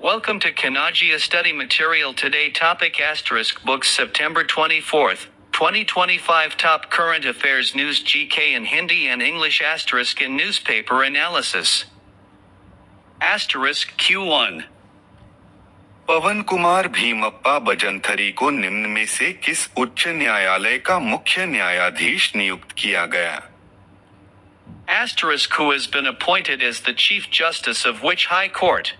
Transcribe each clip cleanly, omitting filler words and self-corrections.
Welcome to Kanagia Study Material Today Topic Asterisk Books September 24th, 2025 Top Current Affairs News GK in Hindi and English Asterisk in Newspaper Analysis Asterisk Q1 पवन कुमार भीमप्पा बजंथरी को निम्न में से किस उच्च न्यायालय का मुख्य न्यायाधीश नियुक्त किया गया? Asterisk who has been appointed as the Chief Justice of which High Court?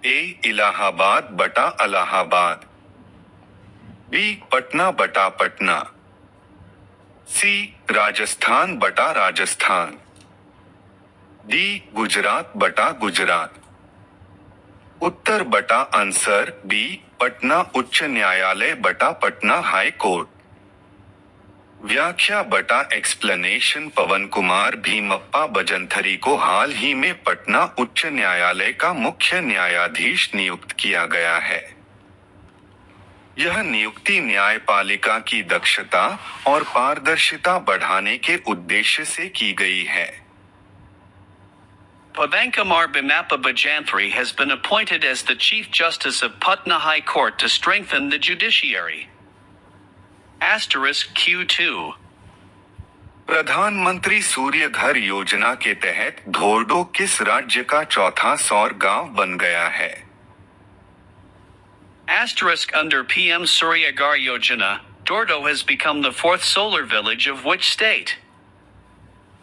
ए. इलाहाबाद बटा इलाहाबाद, बी. पटना बटा पटना, सी. राजस्थान बटा राजस्थान, डी. गुजरात बटा गुजरात। उत्तर बटा आंसर बी. पटना उच्च न्यायालय बटा पटना हाई कोर्ट। व्याख्या बटा एक्सप्लेनेशन पवन कुमार भीमप्पा बजंथरी को हाल ही में पटना उच्च न्यायालय का मुख्य न्यायाधीश नियुक्त किया गया है। यह नियुक्ति न्यायपालिका की दक्षता और पारदर्शिता बढ़ाने के उद्देश्य से की गई है। Pavankumar Bhimappa Bajantri has been appointed as the Chief Justice of Patna High Court to strengthen the judiciary. Asterisk Q2 प्रधानमंत्री सूर्य घर योजना के तहत धोर्डो किस राज्य का चौथा सौर गांव बन गया है? Asterisk under PM Surya Ghar Yojana, Dordo has become the fourth solar village of which state?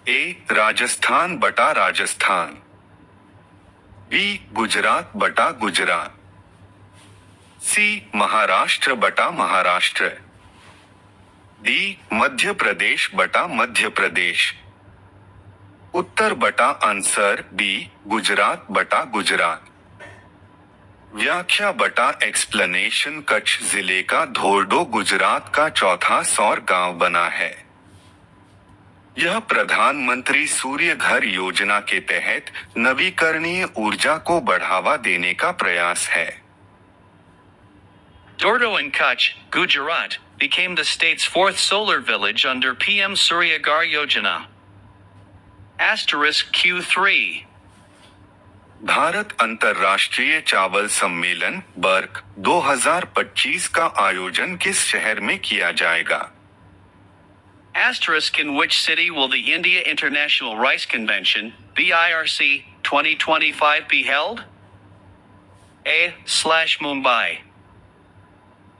ए. राजस्थान बटा राजस्थान, बी. गुजरात बटा गुजरात, सी. महाराष्ट्र बटा महाराष्ट्र, डी. मध्य प्रदेश बटा मध्य प्रदेश। उत्तर बटा आंसर बी. गुजरात बटा गुजरात। व्याख्या बटा एक्सप्लेनेशन कच्छ जिले का धोर्डो गुजरात का चौथा सौर गांव बना है। यह प्रधानमंत्री सूर्य घर योजना के तहत नवीकरणीय ऊर्जा को बढ़ावा देने का प्रयास है। Dordo in Kutch, Gujarat, became the state's fourth solar village under PM Surya Ghar Yojana. Asterisk Q3 Bharat अंतर्राष्ट्रीय चावल सम्मेलन बर्क 2025 का आयोजन किस शहर में किया जाएगा? Asterisk in which city will the India International Rice Convention, BIRC, 2025 be held? A/Mumbai,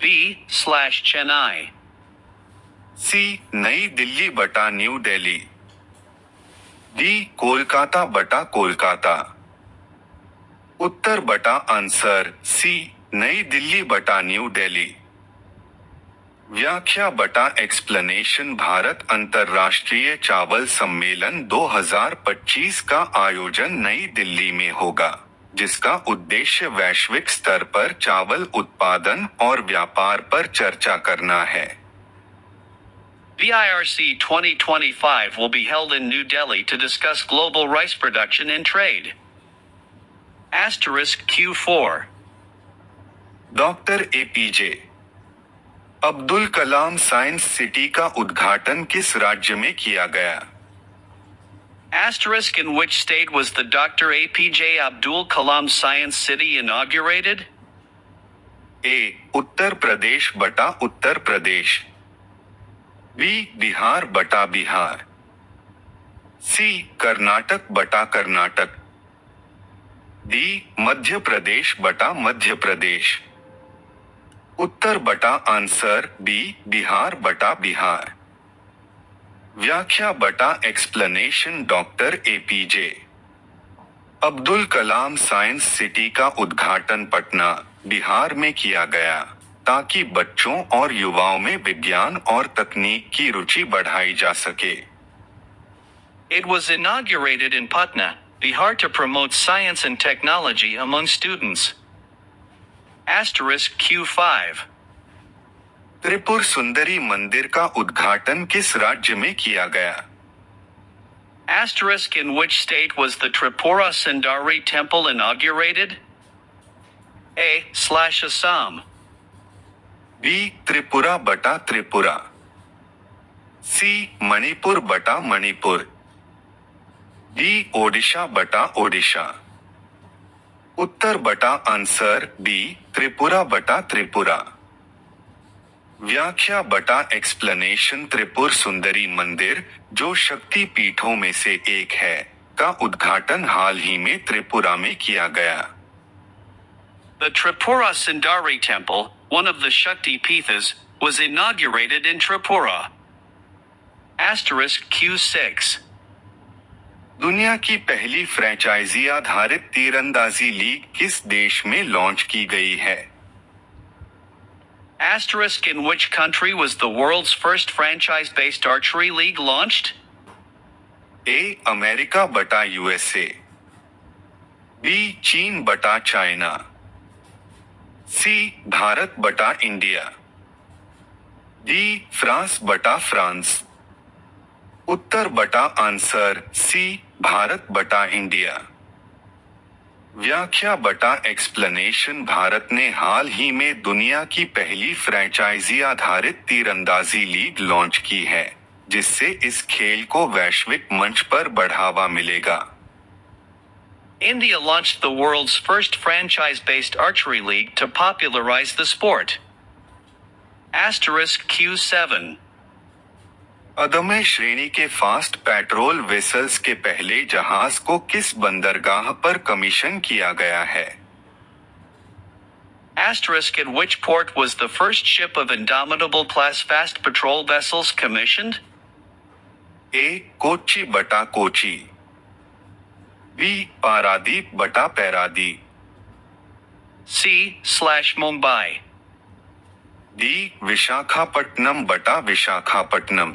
B/Chennai, सी. नई दिल्ली बटा न्यू दिल्ली, डी. कोलकाता बटा कोलकाता। उत्तर बटा आंसर सी. नई दिल्ली बटा न्यू दिल्ली। व्याख्या बटा एक्सप्लेनेशन भारत अंतर्राष्ट्रीय चावल सम्मेलन 2025 का आयोजन नई दिल्ली में होगा, जिसका उद्देश्य वैश्विक स्तर पर चावल उत्पादन और व्यापार पर चर्चा करना है। BIRC 2025 will be held in New Delhi to discuss global rice production and trade. Asterisk Q4 doctor APJ Abdul Kalam science city का उद्घाटन किस राज्य में किया गया? Asterisk in which state was the Dr. APJ Abdul Kalam Science City inaugurated? ए. उत्तर प्रदेश बटा Uttar Pradesh, B. Bihar बटा बिहार, सी. कर्नाटक बटा कर्नाटक, डी. मध्य प्रदेश बटा मध्य प्रदेश। उत्तर बटा आंसर बी. बिहार बटा बिहार। व्याख्या बटा explanation doctor APJ Abdul Kalam science city का उद्घाटन पटना, बिहार में किया गया, ताकि बच्चों और युवाओं में विज्ञान और तकनीक की रुचि बढ़ाई जा सके। It was inaugurated in Patna, Bihar to promote science and technology among students. Asterisk Q5 Tripura सुंदरी मंदिर का उद्घाटन किस राज्य में किया गया? Asterisk in which state was the Tripura Sundari temple inaugurated? A/Assam, B. Tripura बटा त्रिपुरा, सी. मणिपुर बटा मणिपुर, डी. ओडिशा बटा ओडिशा। उत्तर बटा आंसर बी त्रिपुरा बटा त्रिपुरा। व्याख्या बटा एक्सप्लेनेशन त्रिपुर सुंदरी मंदिर, जो शक्ति पीठों में से एक है, का उद्घाटन हाल ही में त्रिपुरा में किया गया। The Tripura Sundari Temple, one of the Shakti Pithas, was inaugurated in Tripura. Asterisk Q6. दुनिया की पहली फ्रेंचाइजी आधारित तीरंदाजी लीग किस देश में लॉन्च की गई है? Asterisk in which country was the world's first franchise-based archery league launched? A America बटा यूएसए, बी चीन बटा चाइना, सी भारत बटा इंडिया, डी फ्रांस बटा फ्रांस। उत्तर बटा आंसर सी भारत बटा इंडिया। व्याख्या बटा एक्सप्लेनेशन भारत ने हाल ही में दुनिया की पहली फ्रेंचाइजी आधारित तीरंदाजी लीग लॉन्च की है, जिससे इस खेल को वैश्विक मंच पर बढ़ावा मिलेगा। India launched the world's first franchise-based archery league to popularize the sport. Asterisk Q7. अदम्य श्रेणी के फास्ट पेट्रोल वेसल्स के पहले जहाज को किस बंदरगाह पर कमीशन किया गया है? Asterisk at which port was the first ship of Indomitable class fast patrol vessels commissioned? ए कोच्चि बटा कोची, बी पारादीप बटा पैरादीप, C/Mumbai. डी विशाखापट्टनम बटा विशाखापट्टनम।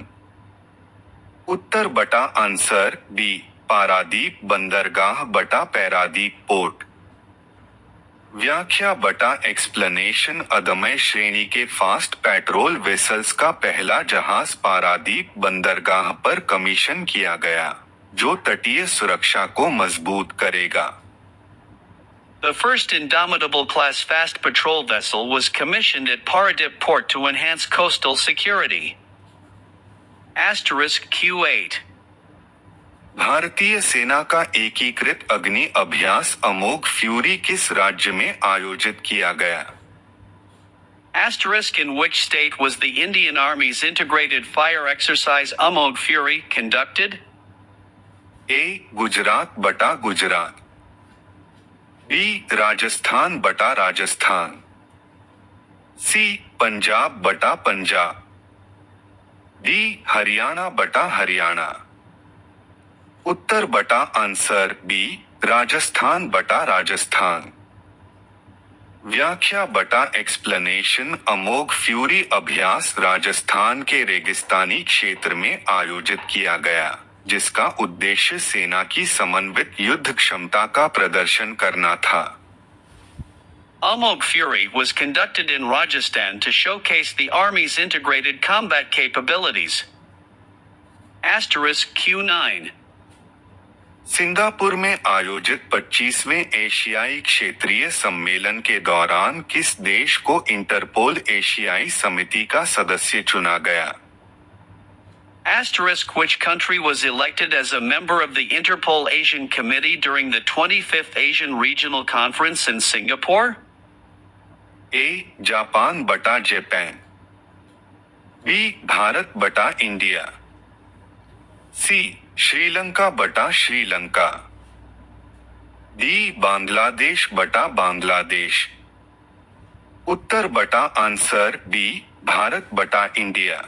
उत्तर बटा आंसर बी पारादीप बंदरगाह बटा पैरादीप पोर्ट। व्याख्या बटा एक्सप्लेनेशन अदम्य श्रेणी के फास्ट पेट्रोल वेसल्स का पहला जहाज पारादीप बंदरगाह पर कमीशन किया गया, जो तटीय सुरक्षा को मजबूत करेगा। The first Indomitable class fast patrol vessel was commissioned at Paradip port to enhance coastal security. Asterisk Q8. भारतीय सेना का एकीकृत अग्नि अभ्यास अमोघ फ्यूरी किस राज्य में आयोजित किया गया? Asterisk in which state was the Indian Army's integrated fire exercise Amog Fury conducted? ए गुजरात बटा गुजरात, बी राजस्थान बटा राजस्थान, सी पंजाब बटा पंजाब, डी हरियाणा बटा हरियाणा। उत्तर बटा आंसर बी राजस्थान बटा राजस्थान। व्याख्या बटा एक्सप्लेनेशन अमोघ फ्यूरी अभ्यास राजस्थान के रेगिस्तानी क्षेत्र में आयोजित किया गया, जिसका उद्देश्य सेना की समन्वित युद्ध क्षमता का प्रदर्शन करना था। Amog Fury was conducted in Rajasthan to showcase the Army's integrated combat capabilities. Asterisk Q9. Singapore में आयोजित 25वें एशियाई क्षेत्रीय सम्मेलन के दौरान किस देश को इंटरपोल एशियाई समिति का सदस्य चुना गया? Asterisk which country was elected as a member of the Interpol Asian Committee during the 25th Asian Regional Conference in Singapore? A Japan बटा जापान, बी भारत बटा इंडिया, सी श्रीलंका बटा श्रीलंका, डी बांग्लादेश बटा बांग्लादेश। उत्तर बटा आंसर बी भारत बटा इंडिया।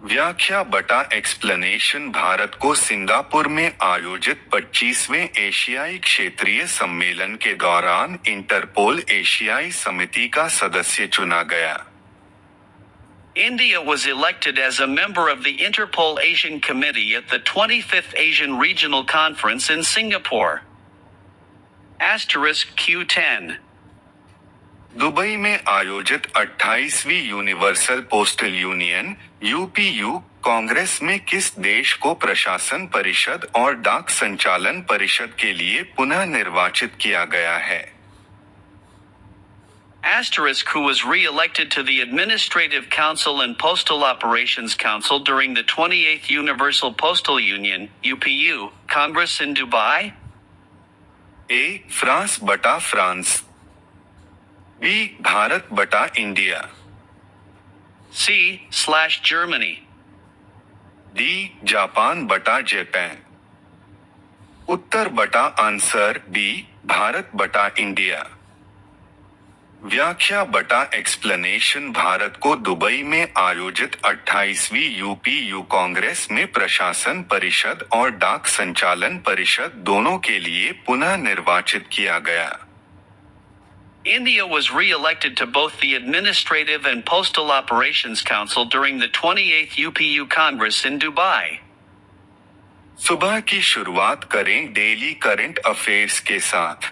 व्याख्या बटा एक्सप्लेनेशन भारत को Singapore में आयोजित 25वें एशियाई क्षेत्रीय सम्मेलन के दौरान इंटरपोल एशियाई समिति का सदस्य चुना गया। India was elected as a member of the Interpol Asian Committee at the 25th Asian Regional Conference in Singapore. Asterisk Q10. Dubai में आयोजित 28वीं यूनिवर्सल पोस्टल यूनियन (यूपीयू) कांग्रेस में किस देश को प्रशासन परिषद और डाक संचालन परिषद के लिए पुनः निर्वाचित किया गया है? Asterisk who was re-elected to the Administrative Council and Postal Operations Council during the 28th Universal Postal Union (UPU) Congress in Dubai? A France बटा फ्रांस, बी भारत बटा इंडिया, C/Germany, डी जापान बटा जापान। उत्तर बटा answer B Bharat बटा India. व्याख्या बटा explanation Bharat को Dubai में आयोजित 28वीं यूपीयू कांग्रेस में प्रशासन परिषद और डाक संचालन परिषद दोनों के लिए पुनः निर्वाचित किया गया। India was re-elected to both the Administrative and Postal Operations Council during the 28th UPU Congress in Dubai. सुबह की शुरुआत करें डेली करंट अफेयर्स के साथ।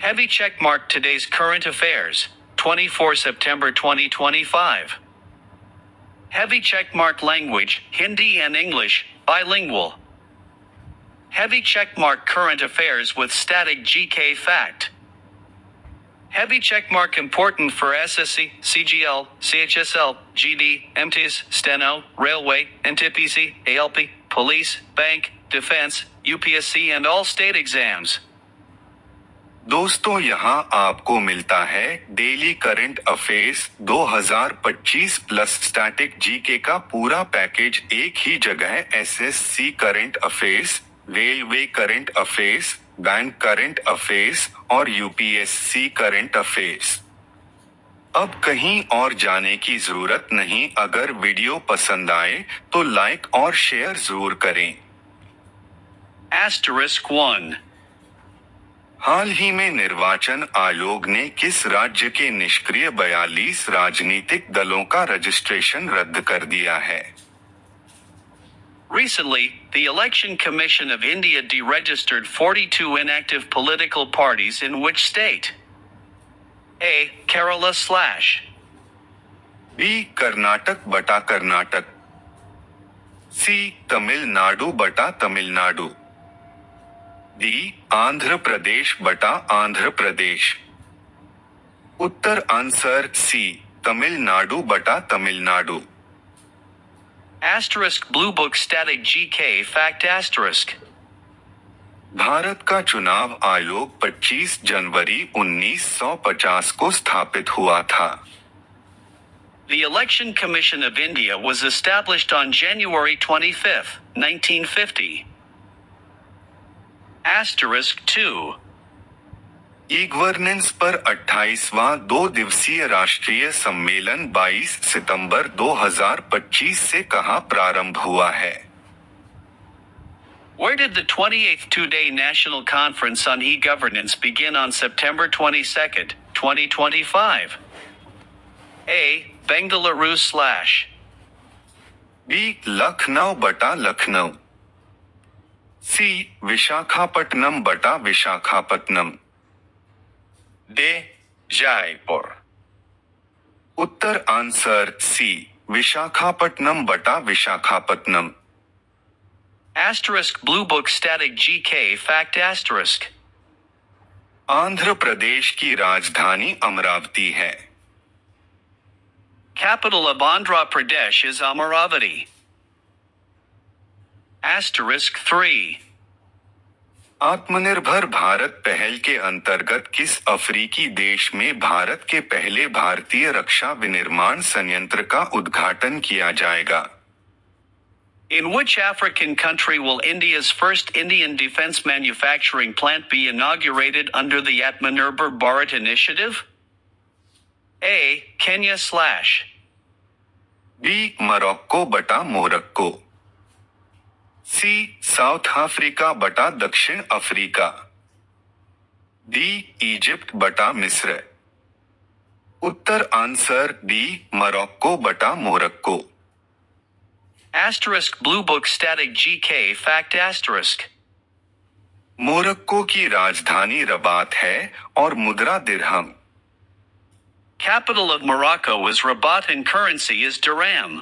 Heavy checkmark today's current affairs, 24 September 2025. Heavy checkmark language, Hindi and English, bilingual. Heavy checkmark current affairs with static GK fact. Heavy checkmark important for SSC, CGL, CHSL, GD, MTS, Steno, Railway, NTPC, ALP, Police, Bank, Defense, UPSC and all state exams. दोस्तों यहाँ आपको मिलता है daily current affairs 2025 plus static GK का पूरा package एक ही जगह। SSC current affairs, railway current affairs, bank current affairs और यूपीएससी करंट अफेयर्स। अब कहीं और जाने की जरूरत नहीं। अगर वीडियो पसंद आए तो लाइक और शेयर जरूर करें। *1. हाल ही में निर्वाचन आयोग ने किस राज्य के निष्क्रिय 42 राजनीतिक दलों का रजिस्ट्रेशन रद्द कर दिया है? Recently, the Election Commission of India deregistered 42 inactive political parties in which state? A. Kerala / B Karnataka बटा कर्नाटक, सी तमिलनाडु बटा तमिलनाडु, डी आंध्र प्रदेश बटा आंध्र प्रदेश। उत्तर आंसर सी तमिलनाडु बटा Tamil Nadu. Blue Book Static GK Fact Bharat का चुनाव आयोग 25 जनवरी 1950 को स्थापित हुआ था। The Election Commission of India was established on January 25, 1950. *2. E-governance पर 28वां 2 दिवसीय राष्ट्रीय सम्मेलन 22 सितंबर 2025 से कहां प्रारंभ हुआ है? Where did the 28th two-day National Conference on E-Governance begin on September 22, 2025? A. Bengaluru / B Lucknow बटा लखनऊ, सी विशाखापट्टनम बटा विशाखापट्टनम, D. Jaipur. उत्तर आंसर सी विशाखापट्टनम बटा Visakhapatnam. Blue Book Static GK Fact *. Andhra Pradesh की राजधानी अमरावती है। Capital of Andhra Pradesh is Amaravati. *3. आत्मनिर्भर भारत पहल के अंतर्गत किस अफ्रीकी देश में भारत के पहले भारतीय रक्षा विनिर्माण संयंत्र का उद्घाटन किया जाएगा? In which African country will India's first Indian defense manufacturing plant be inaugurated under the Atmanirbhar Bharat initiative? A. Kenya / B Morocco बटा मोरक्को, सी साउथ अफ्रीका बटा दक्षिण अफ्रीका, डी इजिप्ट बटा मिस्र। उत्तर आंसर डी मोरक्को बटा Morocco. Blue Book Static GK Fact *. Morocco की राजधानी Rabat है और मुद्रा दिरहम। Capital of Morocco is Rabat and currency is dirham.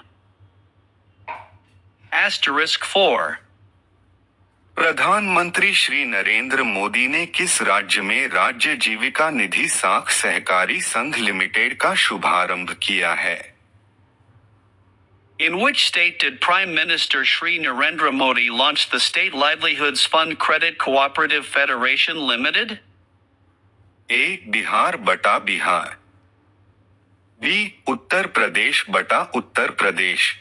*4. प्रधानमंत्री श्री नरेंद्र मोदी ने किस राज्य में राज्य जीविका निधि साख सहकारी संघ लिमिटेड का शुभारंभ किया है? In which state did Prime Minister Shri Narendra Modi launch the State Livelihoods Fund Credit Cooperative Federation Limited? ए बिहार बटा बिहार, बी उत्तर प्रदेश बटा उत्तर प्रदेश,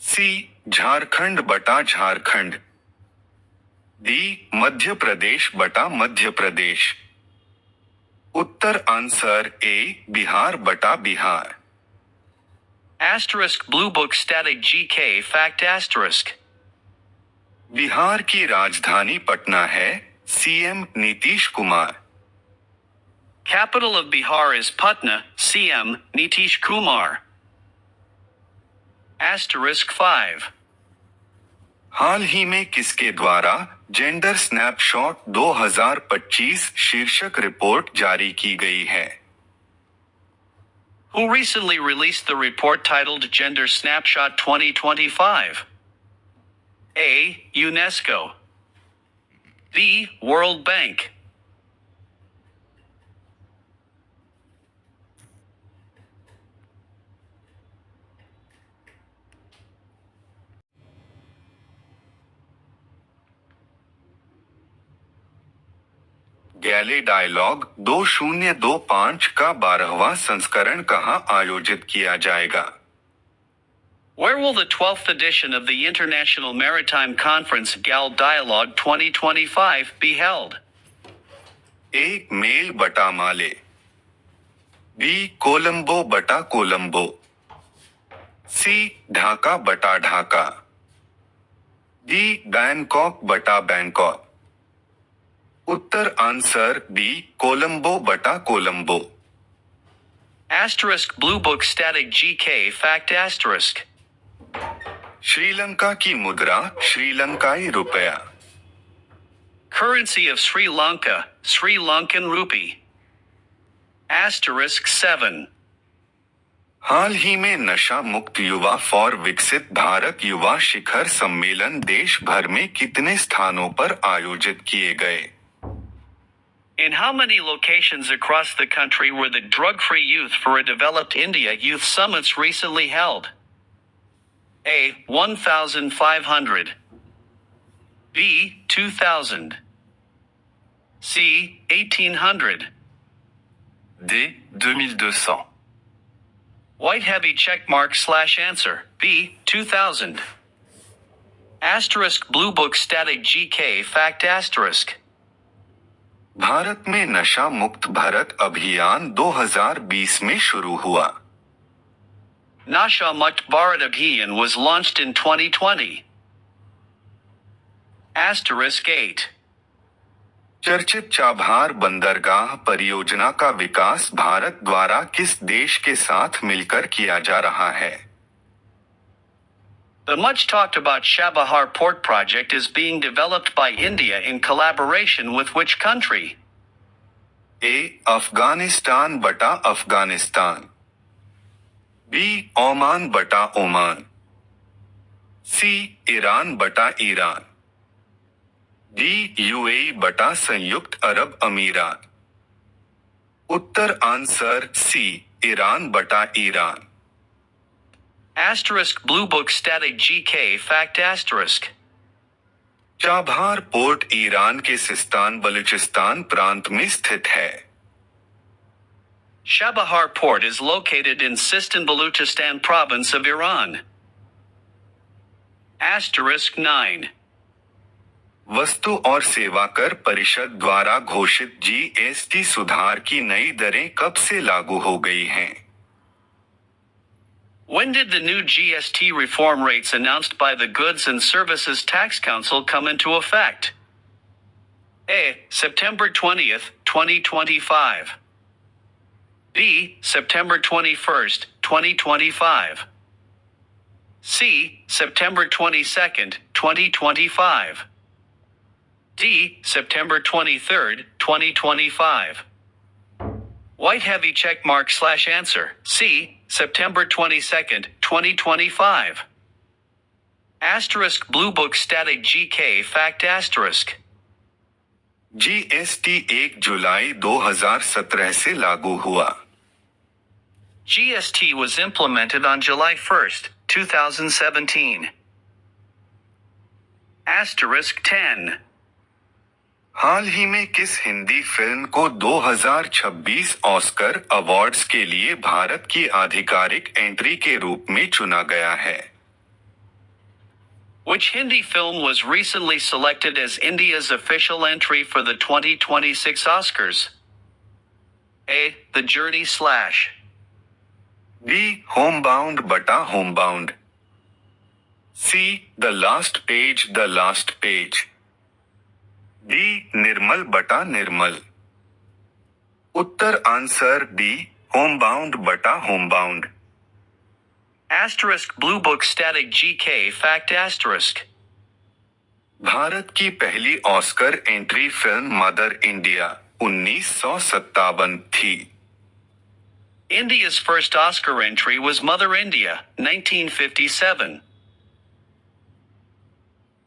सी झारखंड बटा झारखंड, डी मध्य प्रदेश बटा मध्य प्रदेश। उत्तर आंसर ए बिहार बटा Bihar. Asterisk Blue Book Static GK Fact Asterisk. Bihar की राजधानी पटना है, CM Nitish Kumar. Capital of Bihar is Patna, CM Nitish Kumar. Asterisk 5. हाल ही में किसके द्वारा जेंडर स्नैपशॉट 2025 शीर्षक रिपोर्ट जारी की गई है? Who recently released the report titled Gender Snapshot 2025? A. UNESCO. B. World Bank. गैले डायलॉग 2025 का 12वां संस्करण कहां आयोजित किया जाएगा? Where will the 12th edition of the International Maritime Conference GAL Dialogue 2025 be held? A Male बटा माले, बी कोलंबो बटा कोलंबो, सी ढाका बटा ढाका, डी बैंकॉक बटा बैंकॉक। उत्तर आंसर बी कोलंबो बटा Colombo. Asterisk Blue Book Static GK Fact Asterisk. Sri Lanka की मुद्रा श्रीलंकाई रुपया। Currency of Sri Lanka, Sri Lankan rupee. Asterisk 7. हाल ही में नशा मुक्त युवा फॉर विकसित भारत युवा शिखर सम्मेलन देश भर में कितने स्थानों पर आयोजित किए गए? In how many locations across the country were the Drug-Free Youth for a Developed India Youth Summits recently held? A. 1,500. B. 2,000. C. 1,800. D 2200। White heavy checkmark/answer. B. 2,000. Asterisk Blue Book Static GK Fact Asterisk. Bharat में नशा मुक्त भारत अभियान 2020 में शुरू हुआ। Nasha Mukt Bharat Abhiyan was launched in 2020. Asterisk 8. चर्चित Chabahar बंदरगाह परियोजना का विकास भारत द्वारा किस देश के साथ मिलकर किया जा रहा है? The much talked about Chabahar Port project is being developed by India in collaboration with which country? ए अफगानिस्तान बटा अफगानिस्तान, बी ओमान बटा ओमान, सी ईरान बटा ईरान, डी यूएई बटा संयुक्त अरब अमीरात। उत्तर आंसर सी ईरान बटा Iran. Asterisk Blue Book Static GK Fact Asterisk. Chabahar port Iran के सिस्तान बलूचिस्तान प्रांत में स्थित है। Chabahar Port is located in Sistan Baluchistan province of Iran. Asterisk 9. वस्तु और सेवा कर परिषद द्वारा घोषित जीएसटी सुधार की नई दरें कब से लागू हो गई हैं? When did the new GST reform rates announced by the Goods and Services Tax Council come into effect? A. September 20th, 2025. B. September 21st, 2025. C. September 22nd, 2025. D. September 23rd, 2025. White heavy checkmark/answer. C. September 22nd, 2025. Asterisk Blue Book Static GK Fact Asterisk. GST 1 जुलाई 2017 से लागू हुआ। GST was implemented on July 1st, 2017. Asterisk 10. हाल ही में किस Hindi film को 2026 Oscar awards के लिए भारत की आधिकारिक एंट्री के रूप में चुना गया है? Which Hindi film was recently selected as India's official entry for the 2026 Oscars? A. The Journey / B. Homebound बटा Homebound. C. The Last Page. D. निर्मल बटा निर्मल. उत्तर आंसर D. Homebound बटा Homebound. Asterisk Blue Book Static GK Fact Asterisk. Bharat की पहली Oscar entry film mother India 1957 थी. India's first Oscar entry was Mother India, 1957.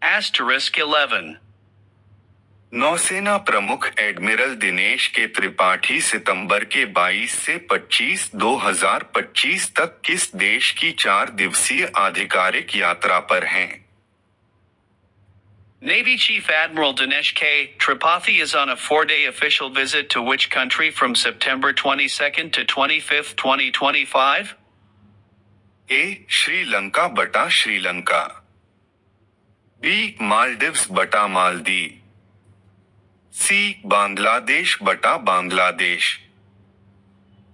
Asterisk 11. नौसेना प्रमुख admiral Dinesh के त्रिपाठी सितंबर के 22 से 25, 2025 तक किस देश की 4 दिवसीय आधिकारिक यात्रा पर हैं? Navy Chief Admiral Dinesh K. Tripathi is on a 4-day official visit to which country from September 22 to 25, 2025? A. Sri Lanka बटा श्रीलंका. B. मालदीव्स बटा मालदीव. C. बांग्लादेश बटा बांग्लादेश.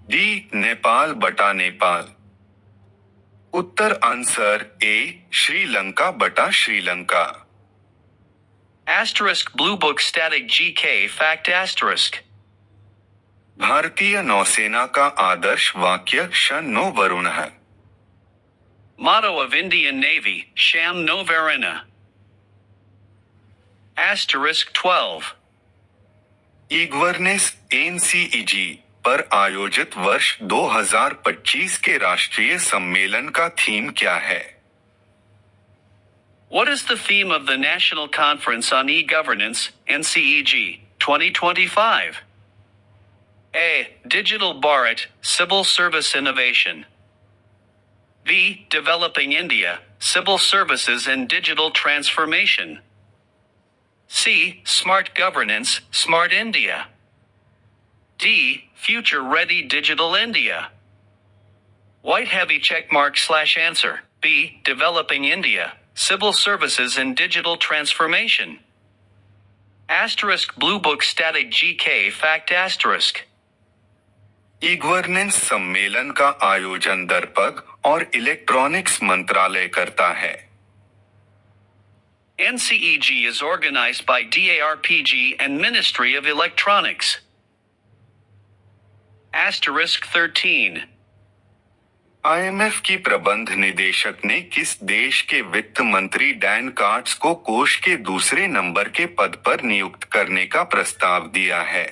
D. नेपाल बटा नेपाल. उत्तर आंसर A. श्रीलंका बटा Sri Lanka. Asterisk Blue Book Static GK Fact Asterisk. भारतीय नौसेना का आदर्श वाक्य शनो वरुण है. Motto of Indian Navy, Sham no Varuna. Asterisk 12. इग्वर्नेस NCEG पर आयोजित वर्ष 2025 के राष्ट्रीय सम्मेलन का थीम क्या है? What is the theme of the National Conference on E-Governance, NCEG, 2025? A. Digital Bharat, Civil Service Innovation. B. Developing India, Civil Services and Digital Transformation. C. Smart Governance, Smart India. D. Future Ready Digital India. White heavy checkmark/answer. B. Developing India, Civil Services and Digital Transformation. Asterisk Blue Book Static GK Fact Asterisk. इग्वर्नेंस सम्मेलन का आयोजन दरपग और electronics मंत्रालय करता है. NCEG is organized by DARPG and Ministry of Electronics. Asterisk 13. IMF की प्रबंध निदेशक ने किस देश के वित्त मंत्री डैन कार्ट्स को कोष के दूसरे नंबर के पद पर नियुक्त करने का प्रस्ताव दिया है?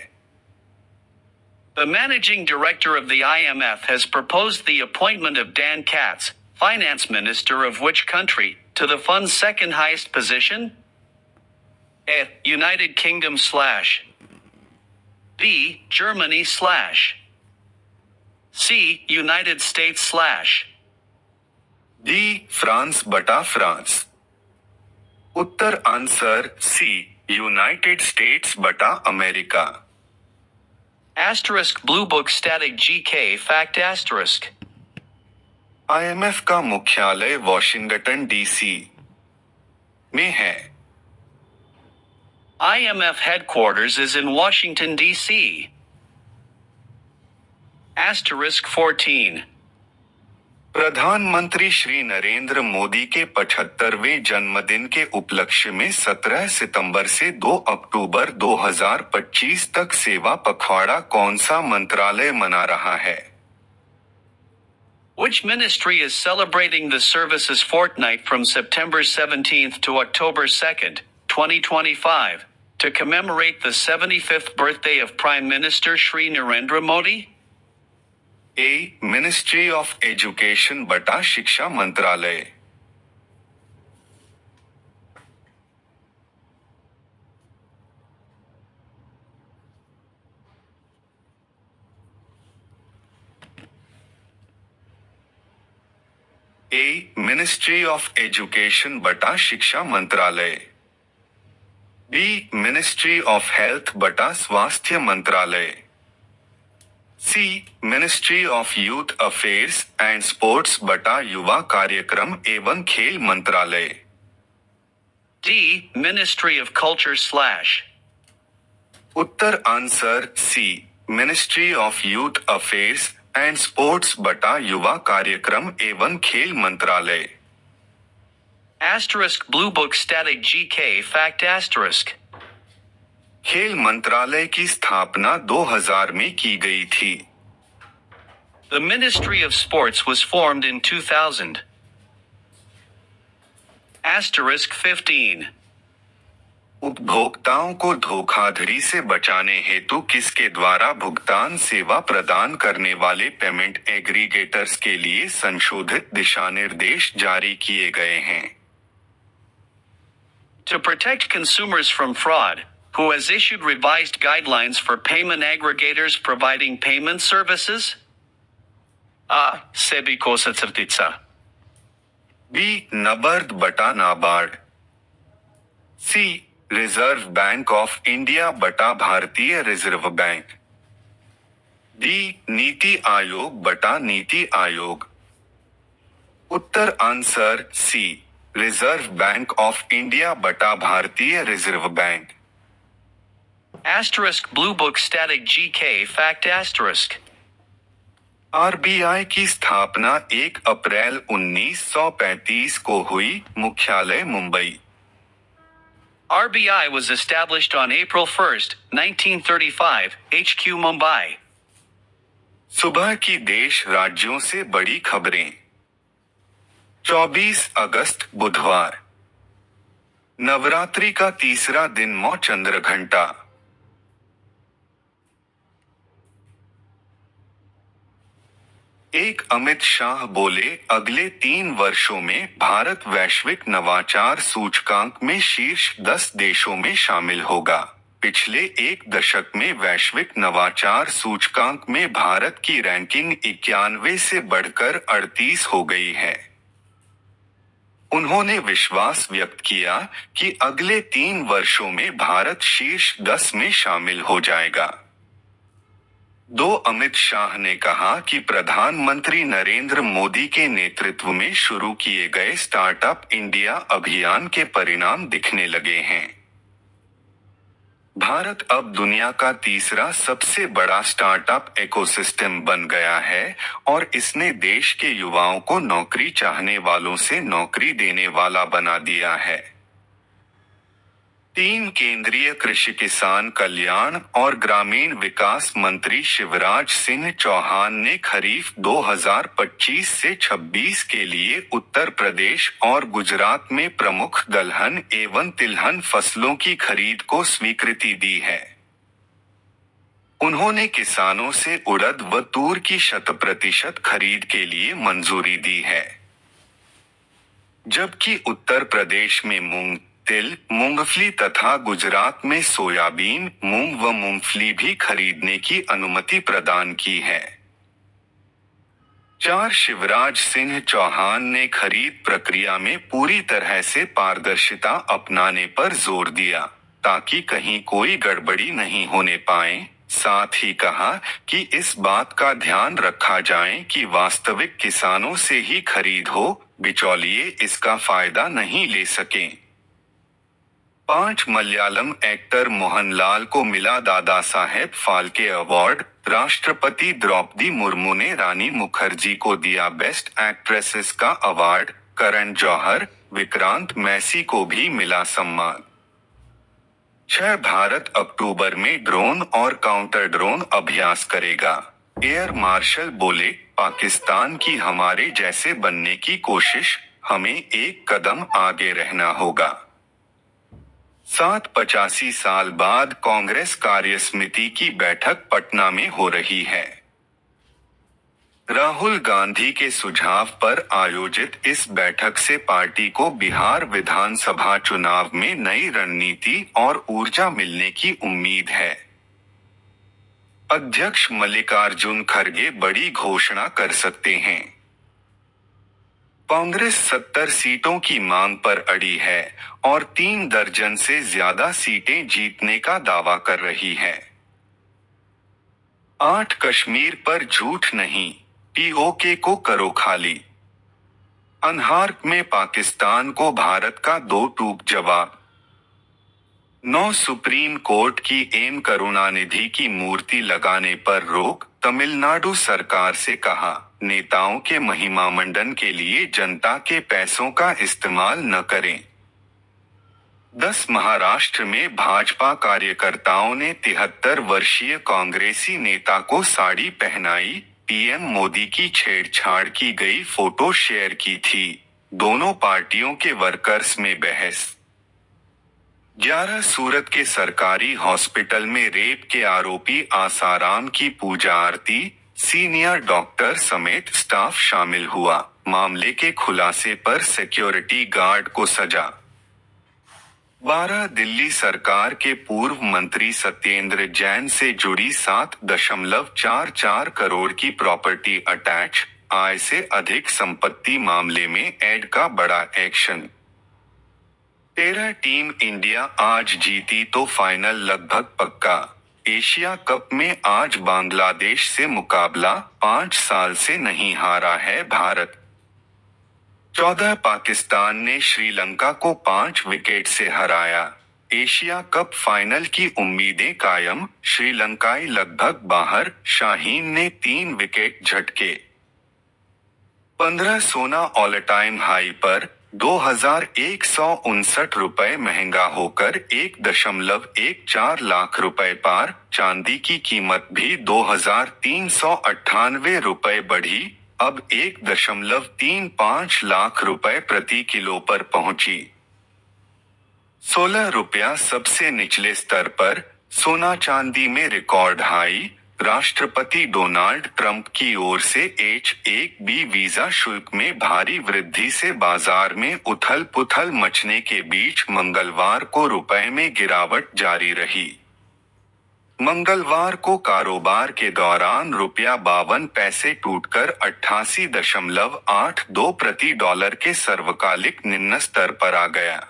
The managing director of the IMF has proposed the appointment of Dan Katz, finance minister of which country, to the fund's second highest position? A. United Kingdom / B. Germany / C. United States / D. France बटा France. उत्तर answer C. United states बटा America. Asterisk Blue Book Static GK Fact Asterisk. IMF का मुख्यालय Washington DC में है. IMF headquarters is in Washington, D.C. Asterisk 14. प्रधानमंत्री श्री नरेंद्र मोदी के 75वें जन्मदिन के उपलक्ष्य में 17 सितंबर से 2 अक्टूबर 2025 तक सेवा पखवाड़ा कौन सा मंत्रालय मना रहा है? Which ministry is celebrating the services fortnight from September 17th to October 2nd, 2025, to commemorate the 75th birthday of Prime Minister Shri Narendra Modi? A. Ministry of education बटा शिक्षा मंत्रालय. ए मिनिस्ट्री ऑफ एजुकेशन बटा शिक्षा मंत्रालय, B ministry of health बटा स्वास्थ्य मंत्रालय, सी ministry of youth affairs and sports बटा युवा कार्यक्रम एवं खेल मंत्रालय, D. Ministry of Culture / उत्तर answer C ministry of youth affairs and sports बटा युवा कार्यक्रम एवं खेल मंत्रालय। Blue Book Static GK Fact *. खेल मंत्रालय की स्थापना 2000 में की गई थी। The Ministry of Sports was formed in 2000. 15. उपभोक्ताओं को धोखाधड़ी से बचाने हेतु किसके द्वारा भुगतान सेवा प्रदान करने वाले पेमेंट एग्रीगेटर्स के लिए संशोधित दिशानिर्देश जारी किए गए हैं? To protect consumers from fraud, who has issued revised guidelines for payment aggregators providing payment services? A. SEBI Kosa Crtica. B NABARD बटा NABARD, C reserve bank of India बटा भारतीय reserve bank, D NITI Aayog बटा नीति आयोग। उत्तर answer C reserve bank of India बटा भारतीय reserve bank. Blue Book Static GK Fact *. RBI की स्थापना 1 अप्रैल 1935 को हुई, मुख्यालय Mumbai. RBI was established on April 1, 1935, HQ Mumbai. सुबह की देश राज्यों से बड़ी खबरें। 24 अगस्त बुधवार, नवरात्रि का तीसरा दिन मौ चंद्र घंटा। एक अमित शाह बोले, अगले 3 वर्षों में भारत वैश्विक नवाचार सूचकांक में शीर्ष 10 देशों में शामिल होगा। पिछले एक दशक में वैश्विक नवाचार सूचकांक में भारत की रैंकिंग 91 से बढ़कर 38 हो गई है। उन्होंने विश्वास व्यक्त किया कि अगले 3 वर्षों में भारत शीर्ष 10 में शामिल हो जाएगा। 2 अमित शाह ने कहा कि प्रधानमंत्री नरेंद्र मोदी के नेतृत्व में शुरू किए गए स्टार्टअप इंडिया अभियान के परिणाम दिखने लगे हैं। भारत अब दुनिया का तीसरा सबसे बड़ा स्टार्टअप इकोसिस्टम बन गया है और इसने देश के युवाओं को नौकरी चाहने वालों से नौकरी देने वाला बना दिया है। 3 केंद्रीय कृषि किसान कल्याण और ग्रामीण विकास मंत्री शिवराज सिंह चौहान ने खरीफ 2025 से 26 के लिए उत्तर प्रदेश और गुजरात में प्रमुख दलहन एवं तिलहन फसलों की खरीद को स्वीकृति दी है। उन्होंने किसानों से उड़द व तूर की 100% खरीद के लिए मंजूरी दी है, जबकि उत्तर प्रदेश में मूंग, तिल, मूंगफली तथा गुजरात में सोयाबीन, मूंग व मूंगफली भी खरीदने की अनुमति प्रदान की है। 4 शिवराज सिंह चौहान ने खरीद प्रक्रिया में पूरी तरह से पारदर्शिता अपनाने पर जोर दिया, ताकि कहीं कोई गड़बड़ी नहीं होने पाए। साथ ही कहा कि इस बात का ध्यान रखा जाए कि वास्तविक किसानों से ही खरीद हो, बिचौलिए इसका फायदा नहीं ले सकें। 5 मलयालम एक्टर मोहनलाल को मिला दादा साहेब फाल्के अवार्ड। राष्ट्रपति द्रौपदी मुर्मू ने रानी मुखर्जी को दिया बेस्ट एक्ट्रेसेस का अवार्ड। करण जौहर, विक्रांत मैसी को भी मिला सम्मान। 6 भारत अक्टूबर में ड्रोन और काउंटर ड्रोन अभ्यास करेगा। एयर मार्शल बोले, पाकिस्तान की हमारे जैसे बनने की कोशिश, हमें एक कदम आगे रहना होगा। 85 साल बाद कांग्रेस कार्यसमिति की बैठक पटना में हो रही है। राहुल गांधी के सुझाव पर आयोजित इस बैठक से पार्टी को बिहार विधानसभा चुनाव में नई रणनीति और ऊर्जा मिलने की उम्मीद है। अध्यक्ष मल्लिकार्जुन खड़गे बड़ी घोषणा कर सकते हैं। कांग्रेस 70 सीटों की मांग पर अड़ी है और 3 दर्जन से ज्यादा सीटें जीतने का दावा कर रही है। 8 कश्मीर पर झूठ नहीं, पीओके को करो खाली। अनहार में पाकिस्तान को भारत का 2 टूक जवाब। 9 सुप्रीम कोर्ट की एम करुणानिधि की मूर्ति लगाने पर रोक, तमिलनाडु सरकार से कहा, नेताओं के महिमामंडन के लिए जनता के पैसों का इस्तेमाल न करें। 10 महाराष्ट्र में भाजपा कार्यकर्ताओं ने 73 वर्षीय कांग्रेसी नेता को साड़ी पहनाई, पीएम मोदी की छेड़छाड़ की गई फोटो शेयर की थी। दोनों पार्टियों के वर्कर्स में बहस। 11 सूरत के सरकारी हॉस्पिटल में रेप के आरोपी आसाराम की पूजा आरती, सीनियर डॉक्टर समेत स्टाफ शामिल हुआ। मामले के खुलासे पर सिक्योरिटी गार्ड को सजा। 12 दिल्ली सरकार के पूर्व मंत्री सत्येंद्र जैन से जुड़ी 7.44 करोड़ की प्रॉपर्टी अटैच, आय से अधिक संपत्ति मामले में एड का बड़ा एक्शन। 13 टीम इंडिया आज जीती तो फाइनल लगभग पक्का। एशिया कप में आज बांग्लादेश से मुकाबला, 5 साल से नहीं हारा है भारत। 14 पाकिस्तान ने श्रीलंका को 5 विकेट से हराया। एशिया कप फाइनल की उम्मीदें कायम, श्रीलंकाई लगभग बाहर, शाहीन ने 3 विकेट झटके। 15 सोना ऑल टाइम हाई पर, 2159 रुपए महंगा होकर 1.14 लाख रुपए पार। चांदी की कीमत भी 2398 रुपए बढ़ी, अब 1.35 लाख रुपए प्रति किलो पर पहुंची। 16 रुपया सबसे निचले स्तर पर, सोना चांदी में रिकॉर्ड हाई। राष्ट्रपति डोनाल्ड ट्रंप की ओर से H-1B वीजा शुल्क में भारी वृद्धि से बाजार में उथल-पुथल मचने के बीच मंगलवार को रुपए में गिरावट जारी रही। मंगलवार को कारोबार के दौरान रुपया 52 पैसे टूटकर 88.82 प्रति डॉलर के सर्वकालिक निम्न स्तर पर आ गया।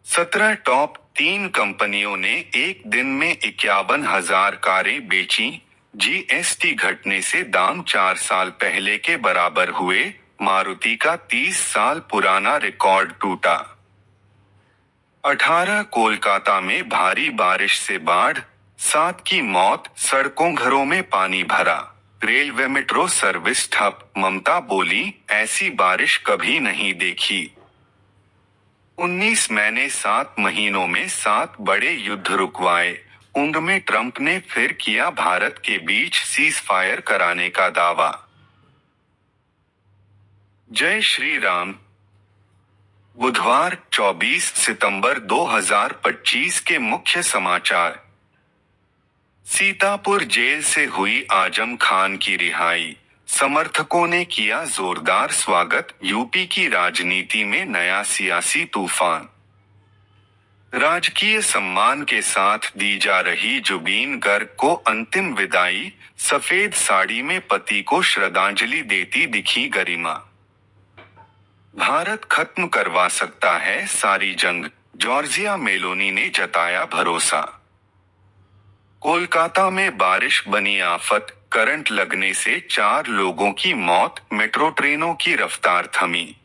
17 टॉप 3 कंपनियों ने एक दिन में 51,000 कारें बेची। जीएसटी घटने से दाम 4 साल पहले के बराबर हुए। मारुति का 30 साल पुराना रिकॉर्ड टूटा। 18 कोलकाता में भारी बारिश से बाढ़, 7 की मौत, सड़कों घरों में पानी भरा। रेलवे मेट्रो सर्विस ठप, ममता बोली, ऐसी बारिश कभी नहीं देखी। 19 महीने 7 महीनों में 7 बड़े युद्ध रुकवाए। उंग में ट्रंप ने फिर किया भारत के बीच सीज फायर कराने का दावा। जय श्री राम। बुधवार 24 सितंबर 2025 के मुख्य समाचार। सीतापुर जेल से हुई आजम खान की रिहाई, समर्थकों ने किया जोरदार स्वागत। यूपी की राजनीति में नया सियासी तूफान। राजकीय सम्मान के साथ दी जा रही जुबीन गर्ग को अंतिम विदाई, सफेद साड़ी में पति को श्रद्धांजलि देती दिखी गरिमा। भारत खत्म करवा सकता है सारी जंग, जॉर्जिया मेलोनी ने जताया भरोसा। कोलकाता में बारिश बनी आफत, करंट लगने से 4 लोगों की मौत, मेट्रो ट्रेनों की रफ्तार थमी।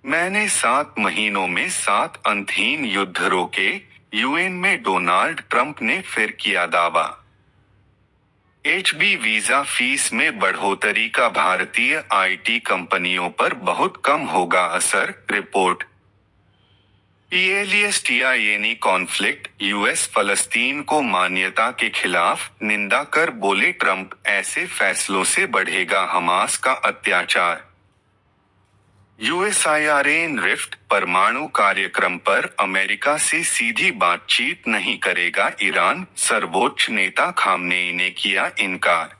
मैंने 7 महीनों में 7 अंतहीन युद्ध रोके, यूएन में डोनाल्ड ट्रंप ने फिर किया दावा। H-1B वीजा फीस में बढ़ोतरी का भारतीय आईटी कंपनियों पर बहुत कम होगा असर, रिपोर्ट। पैलेस्टाइनी कॉन्फ्लिक्ट, यूएस फलस्तीन को मान्यता के खिलाफ निंदा कर बोले ट्रंप, ऐसे फैसलों से बढ़ेगा हमास का अत्याचार। यूएसआईआरएन रिफ्ट, परमाणु कार्यक्रम पर अमेरिका से सीधी बातचीत नहीं करेगा ईरान, सर्वोच्च नेता खामनेई ने किया इनकार।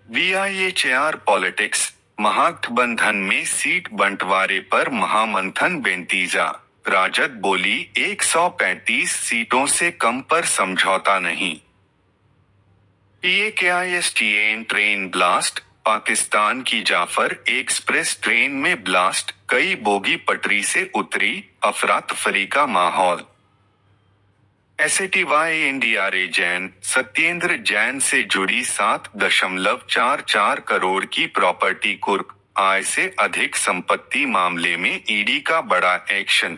बीआईएचआर पॉलिटिक्स, महागठबंधन में सीट बंटवारे पर महामंथन बेनतीजा, राजद बोली 135 सीटों से कम पर समझौता नहीं। पीएकेआईएसटीएन ट्रेन ब्लास्ट, पाकिस्तान की जाफर एक्सप्रेस ट्रेन में ब्लास्ट, कई बोगी पटरी से उतरी, अफरा तफरी का माहौल। एसएटीवाई इंडिया रे जैन, सत्येंद्र जैन से जुड़ी 7.44 करोड़ की प्रॉपर्टी कुर्क, आय से अधिक संपत्ति मामले में ईडी का बड़ा एक्शन।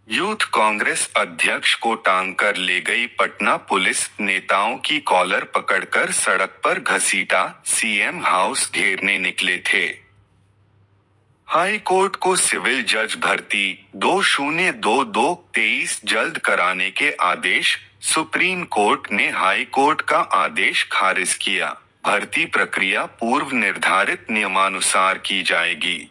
यूथ कांग्रेस अध्यक्ष को टांग कर ले गई पटना पुलिस, नेताओं की कॉलर पकड़कर सड़क पर घसीटा, सीएम हाउस घेरने निकले थे। हाई कोर्ट को सिविल जज भर्ती 2022-23 जल्द कराने के आदेश, सुप्रीम कोर्ट ने हाई कोर्ट का आदेश खारिज किया। भर्ती प्रक्रिया पूर्व निर्धारित नियमानुसार की जाएगी।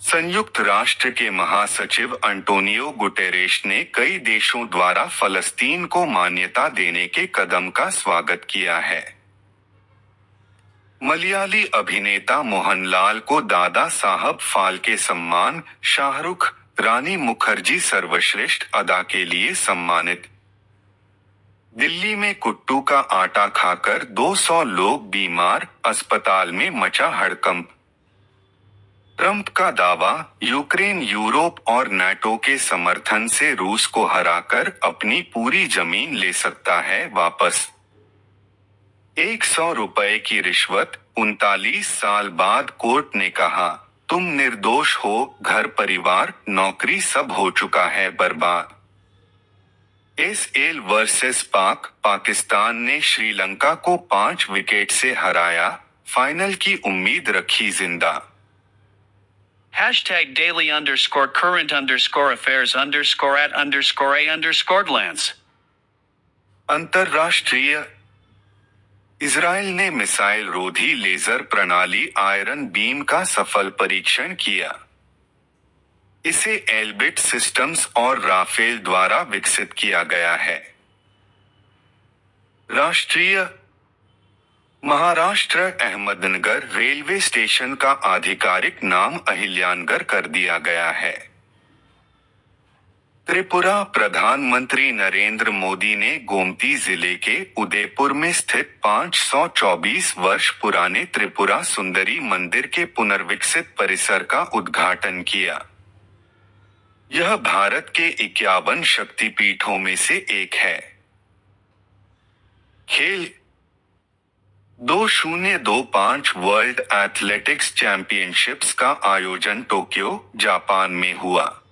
संयुक्त राष्ट्र के महासचिव अंटोनियो गुटेरेश ने कई देशों द्वारा फलस्तीन को मान्यता देने के कदम का स्वागत किया है। मलयाली अभिनेता मोहनलाल को दादा साहब फाल्के सम्मान, शाहरुख, रानी मुखर्जी सर्वश्रेष्ठ अदा के लिए सम्मानित। दिल्ली में कुट्टू का आटा खाकर 200 लोग बीमार, अस्पताल में मचा हड़कंप। ट्रंप का दावा, यूक्रेन यूरोप और नाटो के समर्थन से रूस को हराकर अपनी पूरी जमीन ले सकता है वापस। 100 रुपए की रिश्वत, 39 साल बाद कोर्ट ने कहा, तुम निर्दोष हो, घर परिवार नौकरी सब हो चुका है बर्बाद। एसएल वर्सेस पाक, पाकिस्तान ने श्रीलंका को 5 विकेट से हराया, फाइनल की उम्मीद रखी जिंदा। #daily_current_affairs_at_a_glance। अंतर्राष्ट्रीय इजराइल ने मिसाइल रोधी लेजर प्रणाली आयरन बीम का सफल परीक्षण किया। इसे एल्बिट सिस्टम्स और राफेल द्वारा विकसित किया गया है। राष्ट्रीय महाराष्ट्र अहमदनगर रेलवे स्टेशन का आधिकारिक नाम अहिल्यानगर कर दिया गया है। त्रिपुरा प्रधानमंत्री नरेंद्र मोदी ने गोमती जिले के उदयपुर में स्थित 524 वर्ष पुराने त्रिपुरा सुंदरी मंदिर के पुनर्विकसित परिसर का उद्घाटन किया। यह भारत के 51 शक्तिपीठों में से एक है। खेल 2025 वर्ल्ड एथलेटिक्स चैंपियनशिप्स का आयोजन टोक्यो, जापान में हुआ।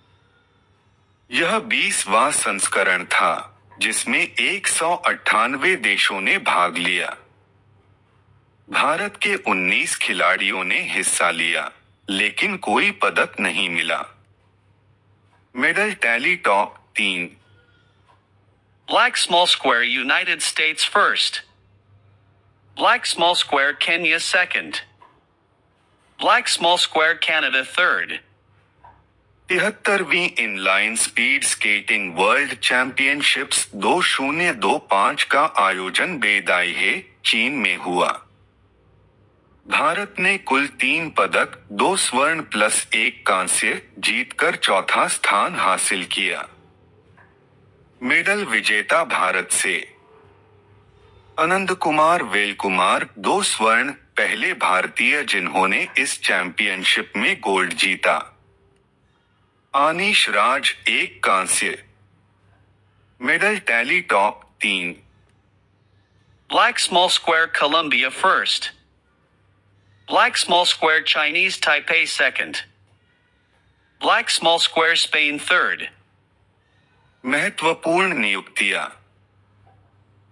यह 20वां संस्करण था, जिसमें 198 देशों ने भाग लिया। भारत के 19 खिलाड़ियों ने हिस्सा लिया, लेकिन कोई पदक नहीं मिला। Medal tally top 3। Black small square United States first. Black small square Kenya second. Black small square Canada third. 73वीं inline speed skating world championships 2025 का आयोजन बेदाइहे, चीन में हुआ। भारत ने कुल 3 पदक, 2 स्वर्ण प्लस 1 कांस्य जीतकर चौथा स्थान हासिल किया। मेडल विजेता भारत से आनंद कुमार वेलकुमार 2 स्वर्ण, पहले भारतीय जिन्होंने इस चैंपियनशिप में गोल्ड जीता। आनीश राज 1 कांस्य। Medal tally top 3। Black small square Colombia first. Black small square Chinese Taipei second. Black small square Spain third. महत्वपूर्ण नियुक्तियां।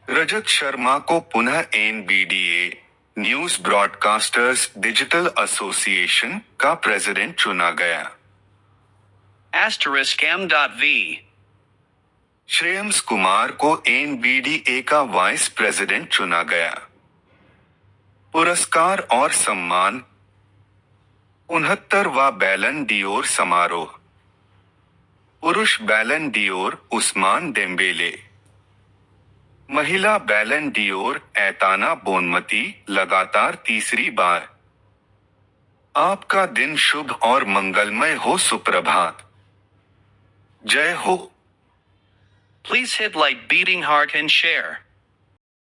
रजत शर्मा को पुनः NBDA news broadcasters digital association का प्रेसिडेंट चुना गया। *M.V. श्रेयंस कुमार को एनबीडीए का वाइस प्रेसिडेंट चुना गया। पुरस्कार और सम्मान 69वां बैलन डियोर समारोह। पुरुष बैलन डियोर उस्मान डेम्बेले। महिला बैलन डियोर ऐताना बोनमती, लगातार तीसरी बार। आपका दिन शुभ और मंगलमय हो। सुप्रभात। जय हो। Please hit like, beating heart and share.